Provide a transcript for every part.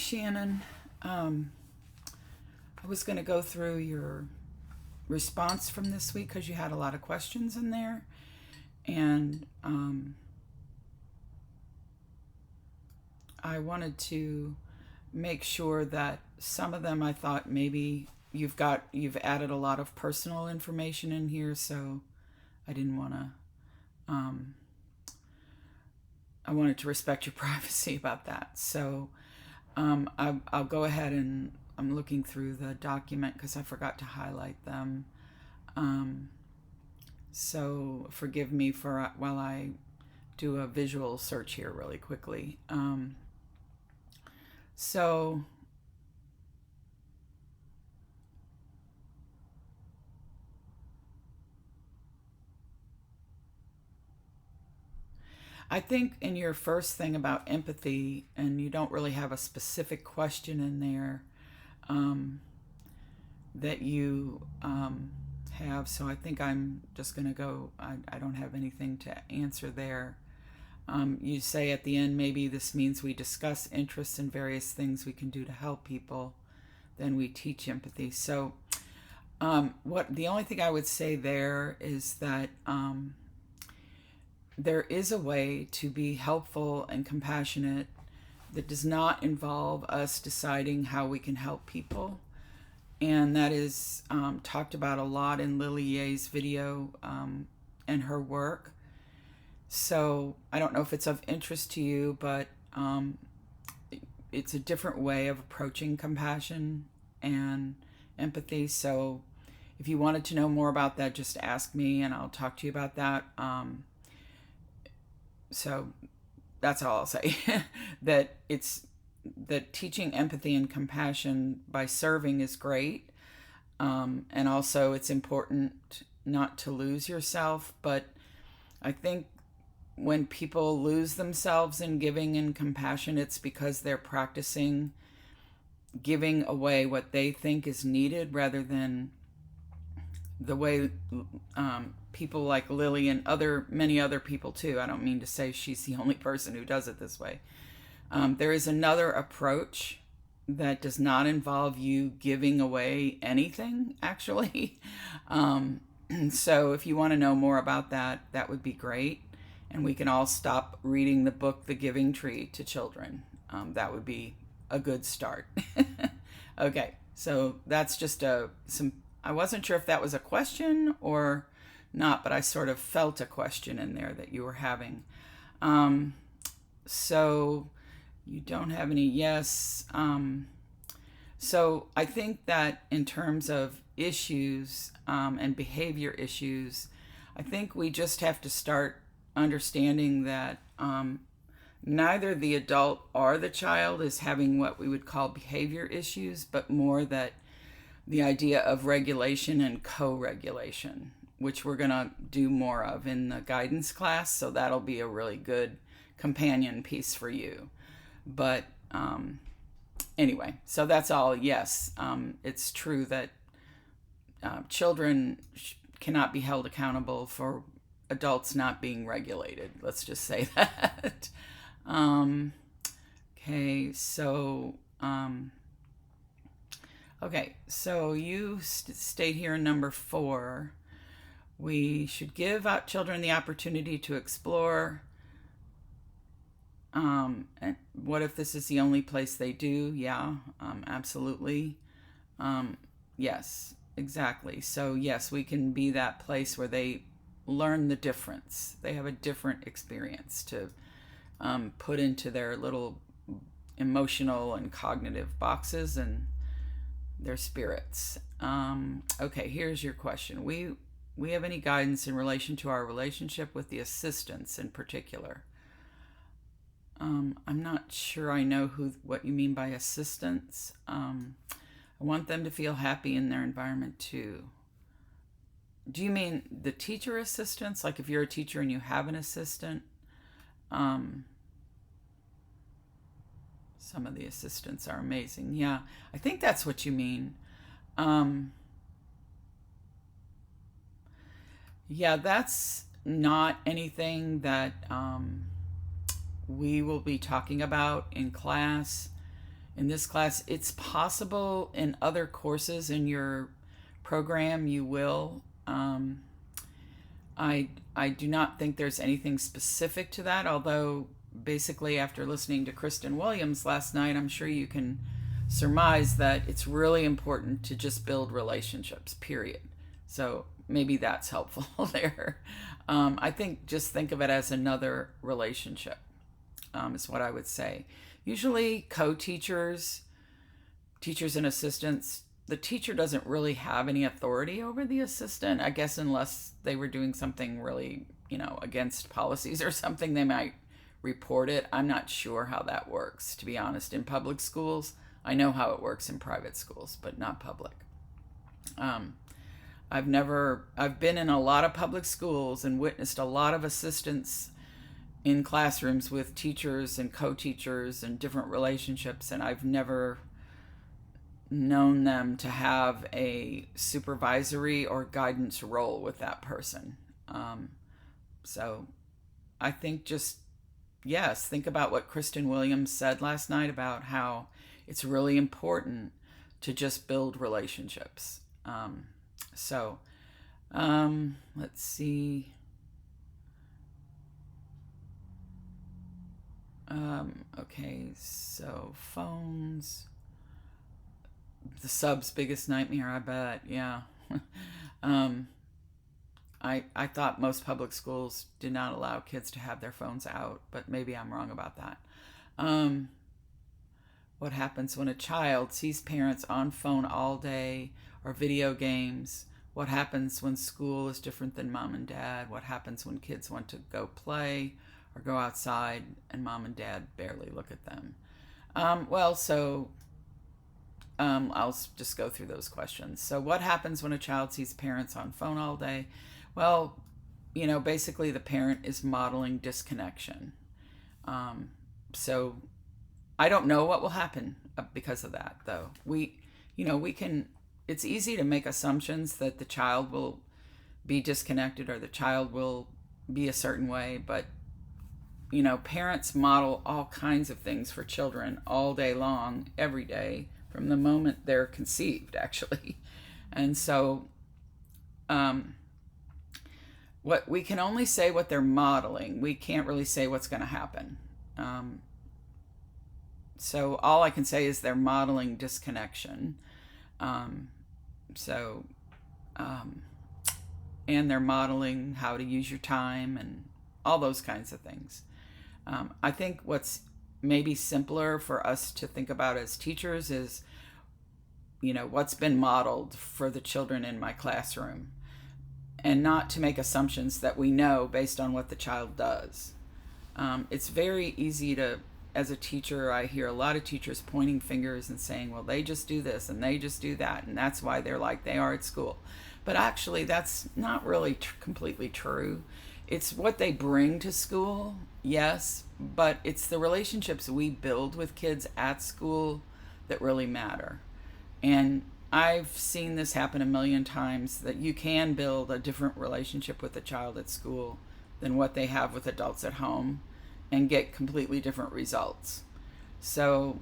Shannon, I was going to go through your response from this week because you had a lot of questions in there. And I wanted to make sure that some of them I thought maybe you've added a lot of personal information in here, so I didn't want to I wanted to respect your privacy about that. So I'll go ahead and I'm looking through the document because I forgot to highlight them. So forgive me for while I do a visual search here really quickly. So I think in your first thing about empathy, and you don't really have a specific question in there that you have, so I think I'm just going to go, I don't have anything to answer there. You say at the end, maybe this means we discuss interests in various things we can do to help people, then we teach empathy. So the only thing I would say there is that there is a way to be helpful and compassionate that does not involve us deciding how we can help people. And that is talked about a lot in Lily Ye's video and her work. So I don't know if it's of interest to you, but it's a different way of approaching compassion and empathy. So if you wanted to know more about that, just ask me and I'll talk to you about that. So that's all I'll say. that teaching empathy and compassion by serving is great. And also it's important not to lose yourself. But I think when people lose themselves in giving and compassion, it's because they're practicing giving away what they think is needed rather than the way people like Lily and many other people too. I don't mean to say she's the only person who does it this way. There is another approach that does not involve you giving away anything, actually. So if you want to know more about that, that would be great. And we can all stop reading the book, The Giving Tree, to children. That would be a good start. Okay, so that's just I wasn't sure if that was a question or not, but I sort of felt a question in there that you were having. So you don't have any yes. So I think that in terms of issues and behavior issues, I think we just have to start understanding that neither the adult or the child is having what we would call behavior issues, but more that the idea of regulation and co-regulation, which we're going to do more of in the guidance class. So that'll be a really good companion piece for you. But anyway, so that's all. Yes, it's true that children cannot be held accountable for adults not being regulated. Let's just say that. Okay, so you state here in number 4, we should give out children the opportunity to explore. And what if this is the only place they do? Yeah, absolutely. Yes, exactly. So yes, we can be that place where they learn the difference. They have a different experience to put into their little emotional and cognitive boxes and their spirits. Okay, here's your question. We have any guidance in relation to our relationship with the assistants in particular? I'm not sure I know what you mean by assistants. I want them to feel happy in their environment too. Do you mean the teacher assistants? Like if you're a teacher and you have an assistant? Some of the assistants are amazing. Yeah, I think that's what you mean. Yeah, that's not anything that we will be talking about in class. in this class. It's possible in other courses in your program you will. I do not think there's anything specific to that, although basically after listening to Kristen Williams last night, I'm sure you can surmise that it's really important to just build relationships, period. So maybe that's helpful there. I think just think of it as another relationship, is what I would say. Usually co-teachers, teachers and assistants, the teacher doesn't really have any authority over the assistant, I guess, unless they were doing something really, against policies or something, they might report it. I'm not sure how that works, to be honest. In public schools, I know how it works in private schools, but not public. I've been in a lot of public schools and witnessed a lot of assistants in classrooms with teachers and co-teachers and different relationships, and I've never known them to have a supervisory or guidance role with that person. So I think think about what Kristen Williams said last night about how it's really important to just build relationships. Let's see. Okay, so phones. The sub's biggest nightmare, I bet. Yeah. I thought most public schools did not allow kids to have their phones out, but maybe I'm wrong about that. What happens when a child sees parents on phone all day or video games? What happens when school is different than mom and dad? What happens when kids want to go play or go outside and mom and dad barely look at them? I'll just go through those questions. So what happens when a child sees parents on phone all day? Well, basically the parent is modeling disconnection. So I don't know what will happen because of that, though. It's easy to make assumptions that the child will be disconnected or the child will be a certain way, but parents model all kinds of things for children all day long, every day, from the moment they're conceived, actually. And so what we can only say what they're modeling. We can't really say what's going to happen. So all I can say is they're modeling disconnection. And they're modeling how to use your time and all those kinds of things. I think what's maybe simpler for us to think about as teachers is, what's been modeled for the children in my classroom, and not to make assumptions that we know based on what the child does. It's very easy to, as a teacher, I hear a lot of teachers pointing fingers and saying, well, they just do this and they just do that, and that's why they're like they are at school. But actually, that's not really completely true. It's what they bring to school, yes, but it's the relationships we build with kids at school that really matter. And I've seen this happen a million times, that you can build a different relationship with a child at school than what they have with adults at home and get completely different results. So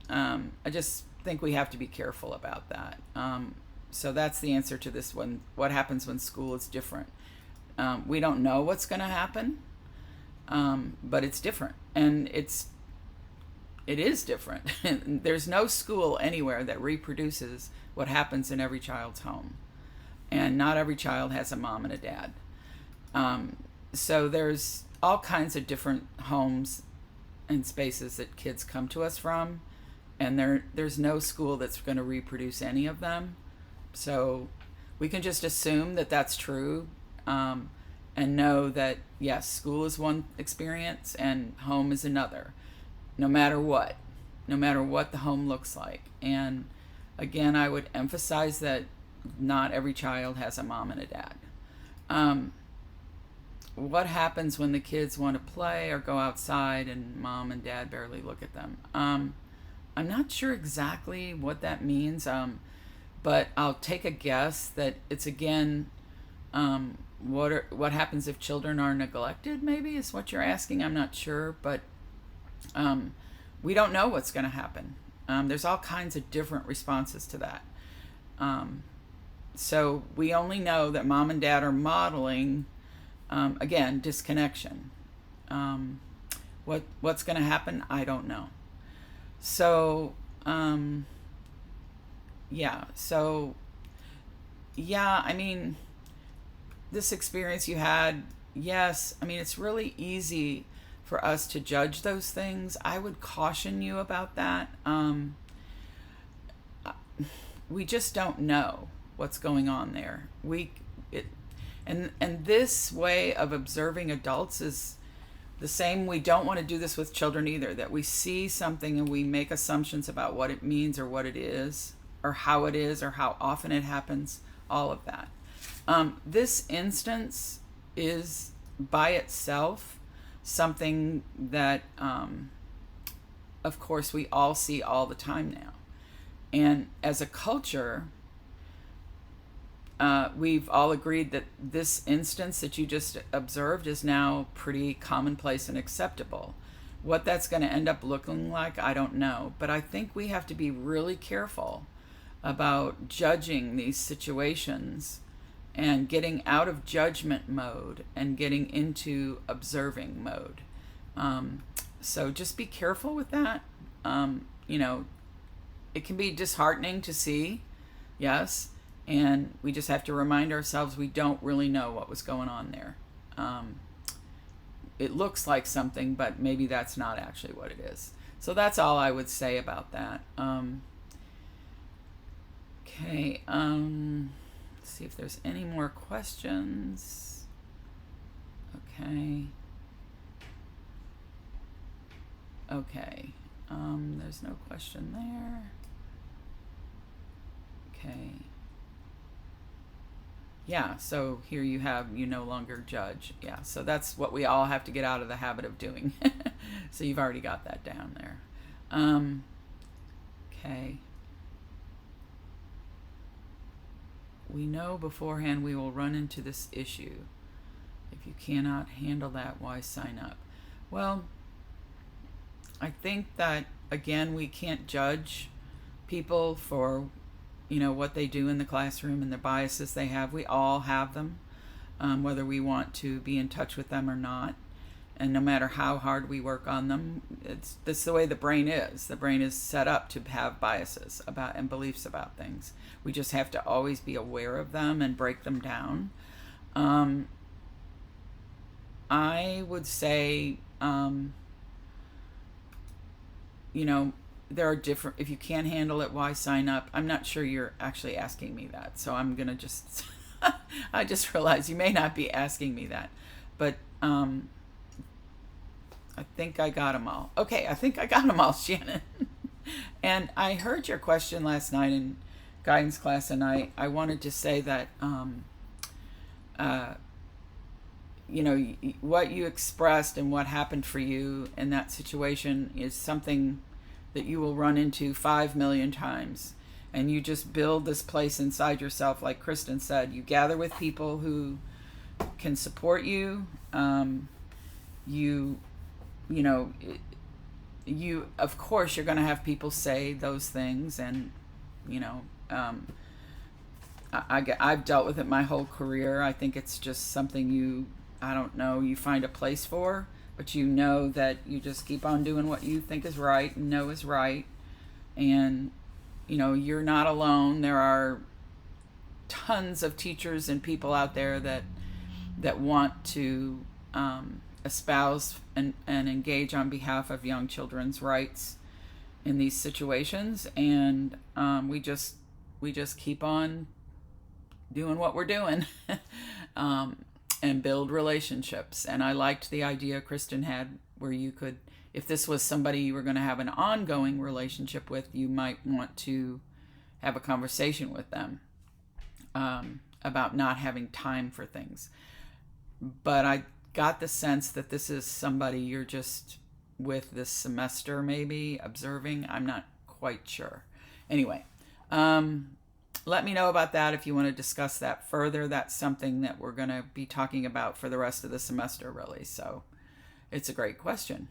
I just think we have to be careful about that. So that's the answer to this one. What happens when school is different? We don't know what's going to happen, but it's different. And it is different. There's no school anywhere that reproduces what happens in every child's home. And not every child has a mom and a dad. So there's all kinds of different homes and spaces that kids come to us from. And there's no school that's going to reproduce any of them. So we can just assume that that's true, and know that, yes, school is one experience and home is another, no matter what the home looks like. And again, I would emphasize that not every child has a mom and a dad. What happens when the kids want to play or go outside and mom and dad barely look at them? I'm not sure exactly what that means, but I'll take a guess that it's, again, what happens if children are neglected, maybe, is what you're asking. I'm not sure, but we don't know what's going to happen. There's all kinds of different responses to that. So we only know that mom and dad are modeling, again, disconnection. What's going to happen? I don't know. So, yeah. So, yeah, I mean, this experience you had, yes, I mean, it's really easy for us to judge those things. I would caution you about that. We just don't know what's going on there. And this way of observing adults is the same. We don't want to do this with children either, that we see something and we make assumptions about what it means or what it is or how often it happens, all of that. This instance is by itself something that, of course, we all see all the time now. And as a culture, we've all agreed that this instance that you just observed is now pretty commonplace and acceptable. What that's going to end up looking like, I don't know. But I think we have to be really careful about judging these situations and getting out of judgment mode and getting into observing mode. So just be careful with that. It can be disheartening to see, yes, and we just have to remind ourselves we don't really know what was going on there. It looks like something, but maybe that's not actually what it is. So that's all I would say about that. Okay, let's see if there's any more questions. Okay. There's no question there. Okay. Yeah, so here you have, you no longer judge. Yeah, so that's what we all have to get out of the habit of doing. So you've already got that down there. Okay. We know beforehand we will run into this issue. If you cannot handle that, why sign up? Well, I think that, again, we can't judge people for, what they do in the classroom and the biases they have. We all have them, whether we want to be in touch with them or not. And no matter how hard we work on them, that's the way the brain is. The brain is set up to have biases about and beliefs about things. We just have to always be aware of them and break them down. I would say, there are different, if you can't handle it, why sign up? I'm not sure you're actually asking me that. So I'm going to just, I just realized you may not be asking me that. But I think I got them all. Okay, I think I got them all, Shannon. And I heard your question last night in guidance class, and I wanted to say that, what you expressed and what happened for you in that situation is something that you will run into 5 million times. And you just build this place inside yourself, like Kristen said. You gather with people who can support you. You of course, you're going to have people say those things, and I've dealt with it my whole career. I think it's just something you find a place for, but you know that you just keep on doing what you think is right and know is right. And you're not alone. There are tons of teachers and people out there that want to espouse and engage on behalf of young children's rights in these situations. And we just keep on doing what we're doing. And build relationships. And I liked the idea Kristen had where you could, if this was somebody you were going to have an ongoing relationship with, you might want to have a conversation with them about not having time for things. But I got the sense that this is somebody you're just with this semester, maybe observing. I'm not quite sure. Anyway, let me know about that if you want to discuss that further. That's something that we're going to be talking about for the rest of the semester, really. So it's a great question.